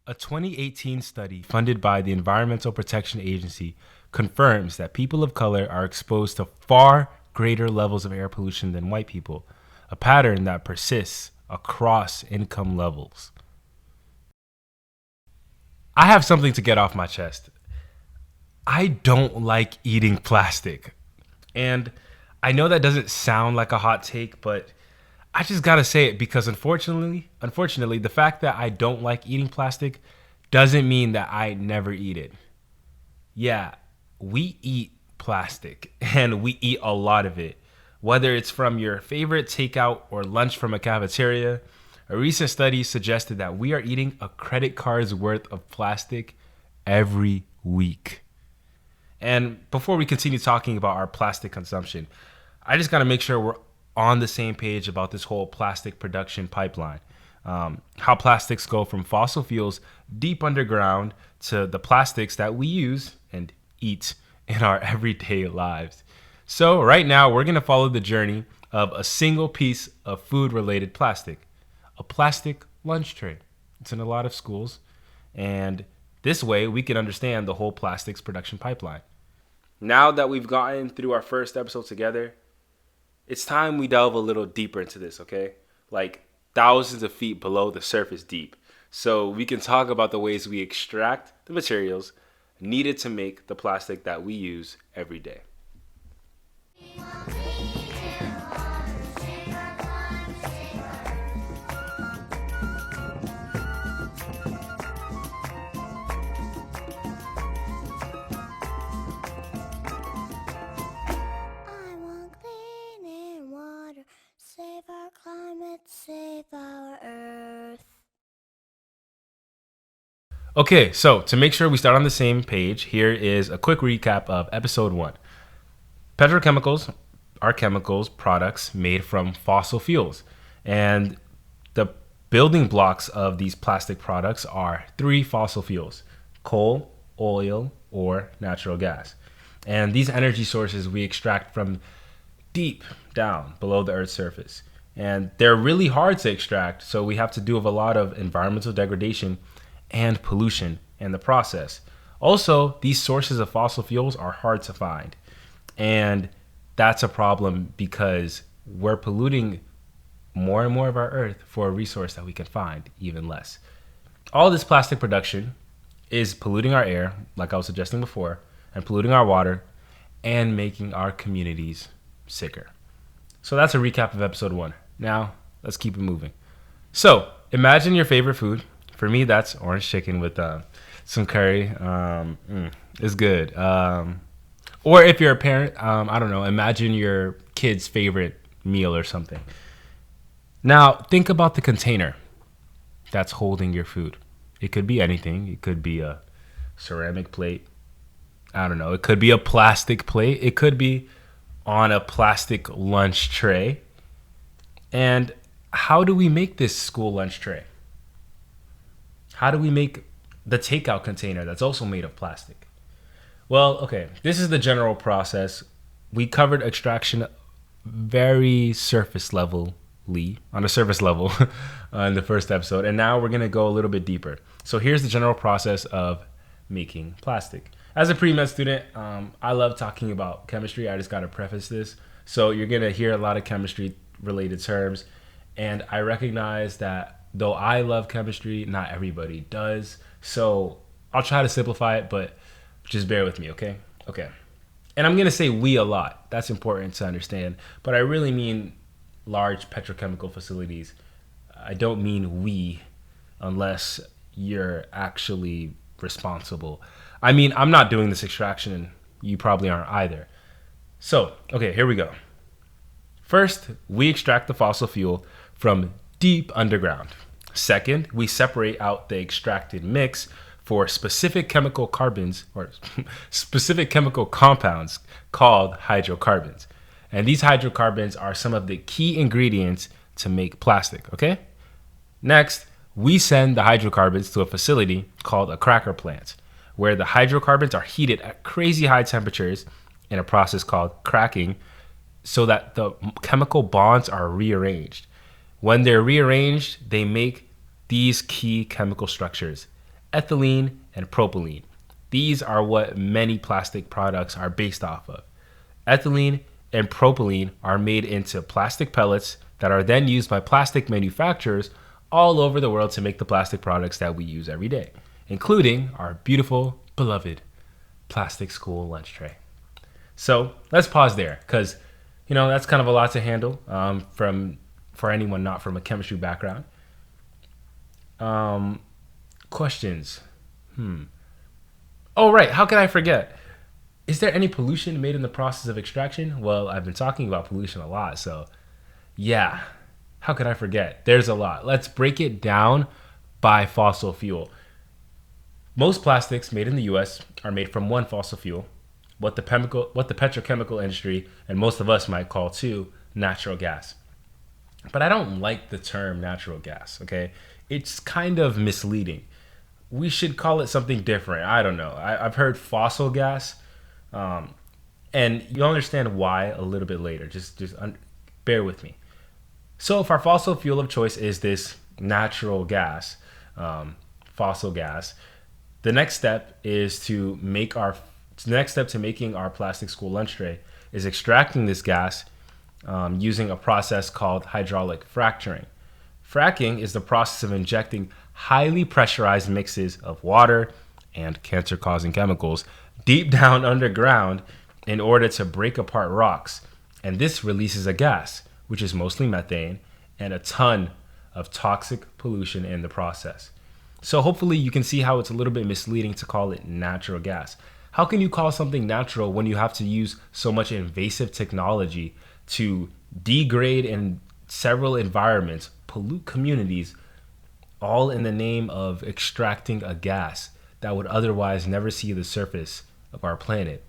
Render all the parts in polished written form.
A 2018 study funded by the Environmental Protection Agency confirms that people of color are exposed to far greater levels of air pollution than white people, a pattern that persists across income levels. I have something to get off my chest. I don't like eating plastic. And I know that doesn't sound like a hot take, but I just gotta say it because unfortunately, the fact that I don't like eating plastic doesn't mean that I never eat it. Yeah, we eat plastic and we eat a lot of it. Whether it's from your favorite takeout or lunch from a cafeteria, a recent study suggested that we are eating a credit card's worth of plastic every week. And before we continue talking about our plastic consumption, I just got to make sure we're on the same page about this whole plastic production pipeline. How plastics go from fossil fuels deep underground to the plastics that we use and eat in our everyday lives. So right now, we're going to follow the journey of a single piece of food-related plastic, a plastic lunch tray. It's in a lot of schools, and this way we can understand the whole plastics production pipeline. Now that we've gotten through our first episode together, it's time we delve a little deeper into this, okay? Like thousands of feet below the surface deep. So we can talk about the ways we extract the materials needed to make the plastic that we use every day. Save our climate, save our earth. Okay, so to make sure we start on the same page, here is a quick recap of episode 1. Petrochemicals are chemicals, products made from fossil fuels. And the building blocks of these plastic products are 3 fossil fuels: coal, oil, or natural gas. And these energy sources we extract from deep down below the Earth's surface. And they're really hard to extract, so we have to do a lot of environmental degradation and pollution in the process. Also, these sources of fossil fuels are hard to find. And that's a problem because we're polluting more and more of our Earth for a resource that we can find even less. All this plastic production is polluting our air, like I was suggesting before, and polluting our water and making our communities sicker. So that's a recap of episode 1. Now, let's keep it moving. So, imagine your favorite food. For me, that's orange chicken with some curry. It's good. Or if you're a parent, I don't know, imagine your kid's favorite meal or something. Now, think about the container that's holding your food. It could be anything. It could be a ceramic plate. I don't know. It could be a plastic plate. It could be on a plastic lunch tray. And how do we make this school lunch tray? How do we make the takeout container that's also made of plastic? Well, okay, this is the general process. We covered extraction very surface level in the first episode, and now we're going to go a little bit deeper. So here's the general process of making plastic. As a pre-med student, I love talking about chemistry. I just got to preface this. So you're going to hear a lot of chemistry related terms, and I recognize that though I love chemistry, not everybody does. So I'll try to simplify it, but just bear with me, okay? Okay. And I'm going to say we a lot. That's important to understand. But I really mean large petrochemical facilities. I don't mean we unless you're actually responsible. I mean, I'm not doing this extraction, and you probably aren't either. So, okay, here we go. First, we extract the fossil fuel from deep underground. Second, we separate out the extracted mix for specific chemical carbons or specific chemical compounds called hydrocarbons. And these hydrocarbons are some of the key ingredients to make plastic, okay? Next, we send the hydrocarbons to a facility called a cracker plant, where the hydrocarbons are heated at crazy high temperatures in a process called cracking so that the chemical bonds are rearranged. When they're rearranged, they make these key chemical structures. ethylene and propylene. These are what many plastic products are based off of. Ethylene and propylene are made into plastic pellets that are then used by plastic manufacturers all over the world to make the plastic products that we use every day, including our beautiful, beloved plastic school lunch tray. So let's pause there because, that's kind of a lot to handle for anyone not from a chemistry background. Questions. Oh, right. How can I forget? Is there any pollution made in the process of extraction? Well, I've been talking about pollution a lot, so yeah. How could I forget? There's a lot. Let's break it down by fossil fuel. Most plastics made in the US are made from one fossil fuel, what the petrochemical industry and most of us might call too natural gas. But I don't like the term natural gas, okay? It's kind of misleading. We should call it something different. I don't know. I've heard fossil gas, and you'll understand why a little bit later. Bear with me. So if our fossil fuel of choice is this natural gas, fossil gas, the next step to making our plastic school lunch tray is extracting this gas using a process called hydraulic fracturing. Fracking is the process of injecting highly pressurized mixes of water and cancer-causing chemicals deep down underground in order to break apart rocks. And this releases a gas, which is mostly methane, and a ton of toxic pollution in the process. So hopefully you can see how it's a little bit misleading to call it natural gas. How can you call something natural when you have to use so much invasive technology to degrade in several environments, pollute communities, all in the name of extracting a gas that would otherwise never see the surface of our planet?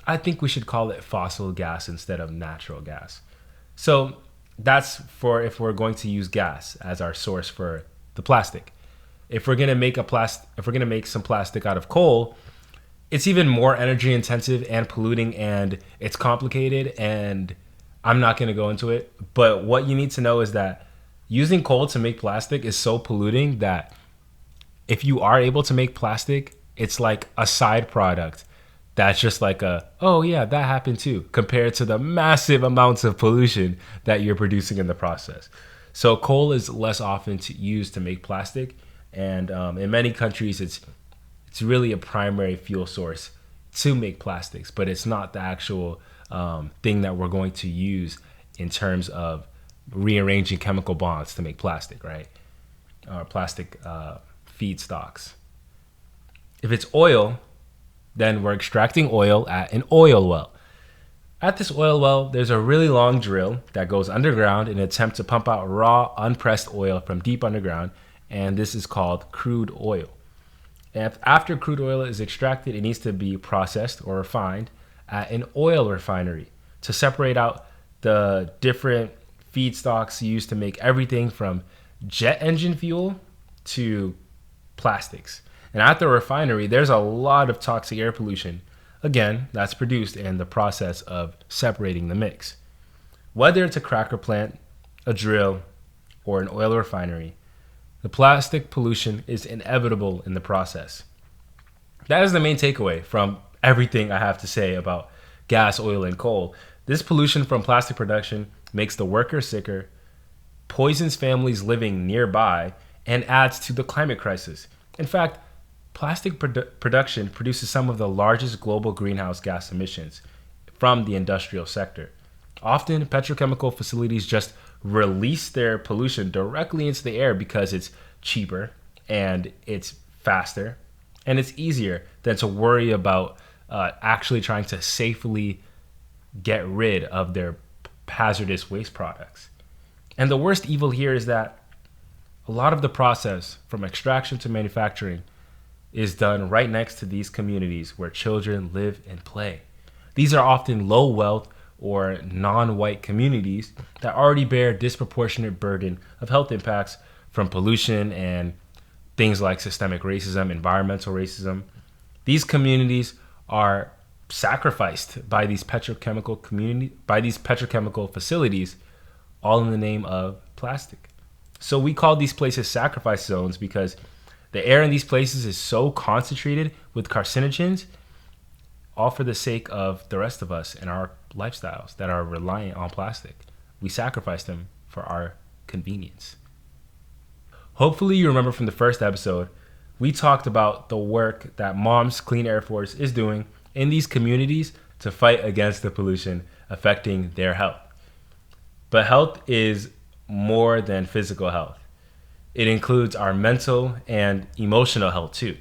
I think we should call it fossil gas instead of natural gas. So that's for if we're going to use gas as our source for the plastic. If we're gonna make some plastic out of coal, it's even more energy intensive and polluting, and it's complicated, and I'm not gonna go into it. But what you need to know is that using coal to make plastic is so polluting that if you are able to make plastic, it's like a side product that's just like oh yeah, that happened too, compared to the massive amounts of pollution that you're producing in the process. So coal is less often used to make plastic, and in many countries it's really a primary fuel source to make plastics, but it's not the actual thing that we're going to use in terms of rearranging chemical bonds to make plastic, right? Or plastic feedstocks. If it's oil, then we're extracting oil at an oil well. At this oil well, there's a really long drill that goes underground in an attempt to pump out raw, unpressed oil from deep underground, and this is called crude oil. And after crude oil is extracted, it needs to be processed or refined at an oil refinery to separate out the different feedstocks used to make everything from jet engine fuel to plastics. And at the refinery, there's a lot of toxic air pollution. Again, that's produced in the process of separating the mix. Whether it's a cracker plant, a drill, or an oil refinery, the plastic pollution is inevitable in the process. That is the main takeaway from everything I have to say about gas, oil, and coal. This pollution from plastic production makes the worker sicker, poisons families living nearby, and adds to the climate crisis. In fact, plastic production produces some of the largest global greenhouse gas emissions from the industrial sector. Often, petrochemical facilities just release their pollution directly into the air because it's cheaper and it's faster and it's easier than to worry about actually trying to safely get rid of their hazardous waste products. And the worst evil here is that a lot of the process from extraction to manufacturing is done right next to these communities where children live and play. These are often low wealth or non-white communities that already bear a disproportionate burden of health impacts from pollution and things like systemic racism, environmental racism. These communities are sacrificed by these petrochemical facilities, all in the name of plastic. So we call these places sacrifice zones because The air in these places is so concentrated with carcinogens, all for the sake of the rest of us and our lifestyles that are reliant on plastic. We sacrifice them for our convenience. Hopefully you remember from the first episode, we talked about the work that Mom's Clean Air Force is doing in these communities to fight against the pollution affecting their health. But health is more than physical health. It includes our mental and emotional health too.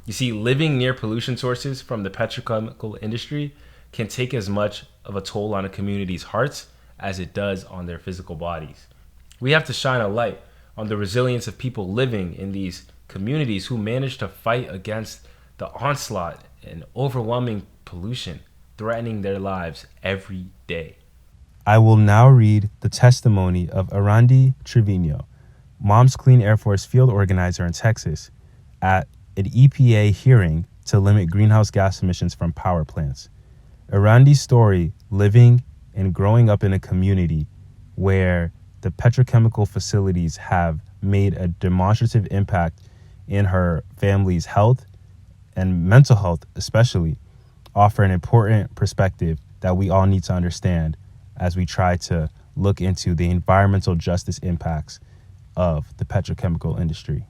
You see, living near pollution sources from the petrochemical industry can take as much of a toll on a community's hearts as it does on their physical bodies. We have to shine a light on the resilience of people living in these communities who manage to fight against the onslaught and overwhelming pollution threatening their lives every day. I will now read the testimony of Arandi Trevino, Mom's Clean Air Force field organizer in Texas, at an EPA hearing to limit greenhouse gas emissions from power plants. Arandi's story, living and growing up in a community where the petrochemical facilities have made a demonstrative impact in her family's health and mental health especially, offer an important perspective that we all need to understand as we try to look into the environmental justice impacts of the petrochemical industry.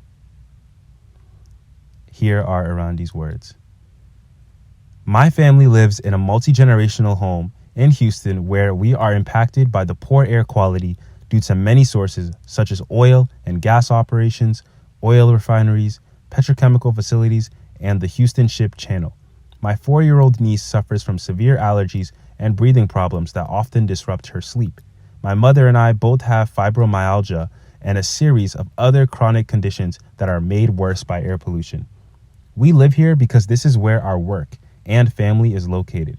Here are Arandi's words. My family lives in a multi-generational home in Houston where we are impacted by the poor air quality due to many sources such as oil and gas operations, oil refineries, petrochemical facilities, and the Houston Ship Channel. My 4-year-old niece suffers from severe allergies and breathing problems that often disrupt her sleep. My mother and I both have fibromyalgia and a series of other chronic conditions that are made worse by air pollution. We live here because this is where our work and family is located.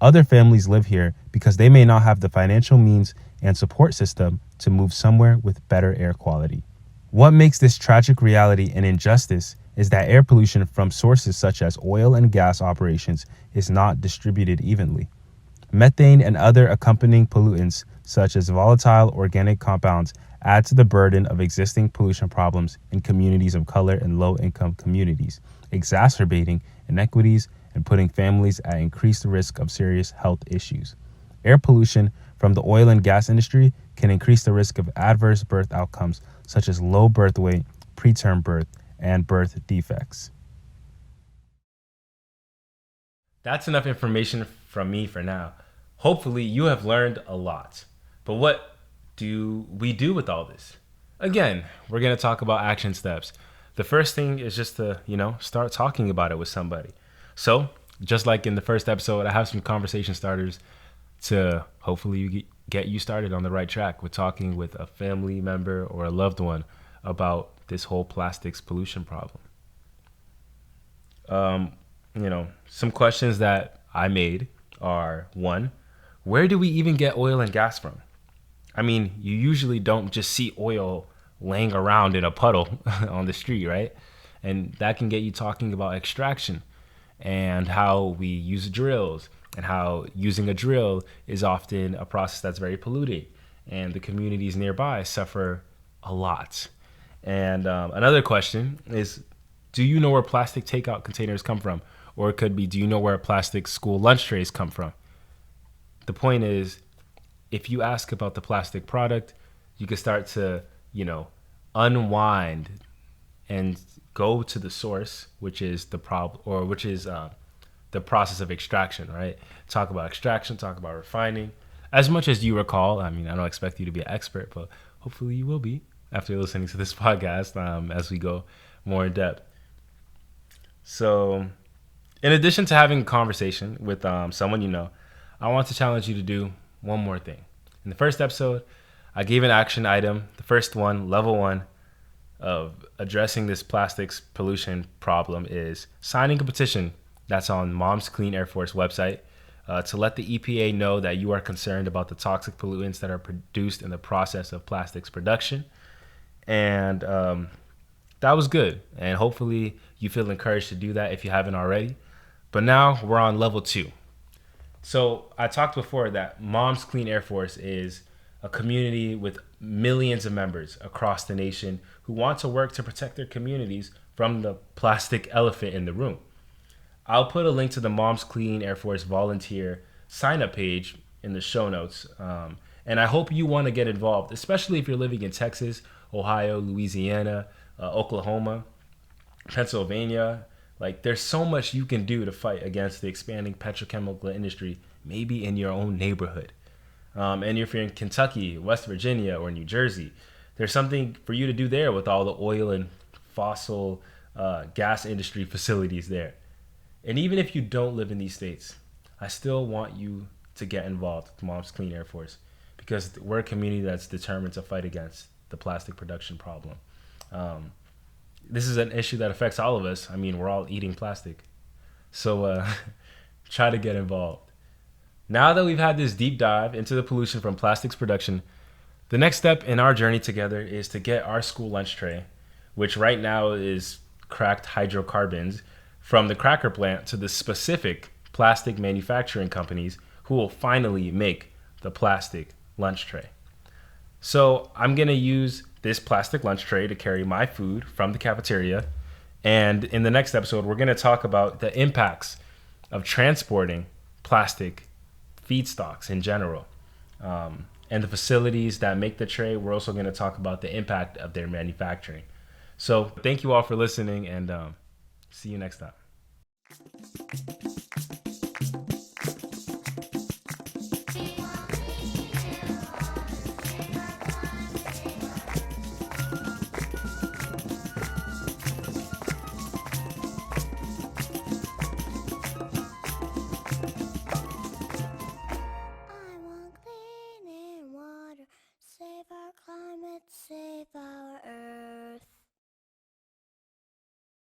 Other families live here because they may not have the financial means and support system to move somewhere with better air quality. What makes this tragic reality an injustice is that air pollution from sources such as oil and gas operations is not distributed evenly. Methane and other accompanying pollutants, such as volatile organic compounds, add to the burden of existing pollution problems in communities of color and low-income communities, exacerbating inequities and putting families at increased risk of serious health issues. Air pollution from the oil and gas industry can increase the risk of adverse birth outcomes such as low birth weight, preterm birth, and birth defects. That's enough information from me for now. Hopefully you have learned a lot. But what do we do with all this? Again, we're going to talk about action steps. The first thing is just to, start talking about it with somebody. So, just like in the first episode, I have some conversation starters to hopefully get you started on the right track with talking with a family member or a loved one about this whole plastics pollution problem. Some questions that I made are, one, where do we even get oil and gas from? I mean, you usually don't just see oil laying around in a puddle on the street, right? And that can get you talking about extraction and how we use drills and how using a drill is often a process that's very polluting and the communities nearby suffer a lot. And another question is, do you know where plastic takeout containers come from? Or it could be, do you know where plastic school lunch trays come from? The point is, if you ask about the plastic product, you can start to, unwind and go to the source, which is the problem, or which is the process of extraction, right? Talk about extraction, talk about refining. As much as you recall, I don't expect you to be an expert, but hopefully you will be after listening to this podcast as we go more in depth. So, in addition to having a conversation with someone you know, I want to challenge you to do one more thing. In the first episode, I gave an action item, the first one, level 1 of addressing this plastics pollution problem is signing a petition that's on Mom's Clean Air Force website to let the EPA know that you are concerned about the toxic pollutants that are produced in the process of plastics production. And that was good. And hopefully you feel encouraged to do that if you haven't already. But now we're on level 2. So I talked before that Mom's Clean Air Force is a community with millions of members across the nation who who want to work to protect their communities from the plastic elephant in the room. I'll put a link to the Moms Clean Air Force volunteer sign up page in the show notes. And I hope you want to get involved, especially if you're living in Texas, Ohio, Louisiana, Oklahoma, Pennsylvania. Like, there's so much you can do to fight against the expanding petrochemical industry, maybe in your own neighborhood. And if you're in Kentucky, West Virginia, or New Jersey, there's something for you to do there with all the oil and fossil gas industry facilities there. And even if you don't live in these states, I still want you to get involved with Moms Clean Air Force, because we're a community that's determined to fight against the plastic production problem. This is an issue that affects all of us. I mean, we're all eating plastic. So try to get involved. Now that we've had this deep dive into the pollution from plastics production, the next step in our journey together is to get our school lunch tray, which right now is cracked hydrocarbons, from the cracker plant to the specific plastic manufacturing companies who will finally make the plastic lunch tray. So I'm going to use this plastic lunch tray to carry my food from the cafeteria. And in the next episode, we're going to talk about the impacts of transporting plastic feedstocks in general, and the facilities that make the tray. We're also going to talk about the impact of their manufacturing. So thank you all for listening, and see you next time.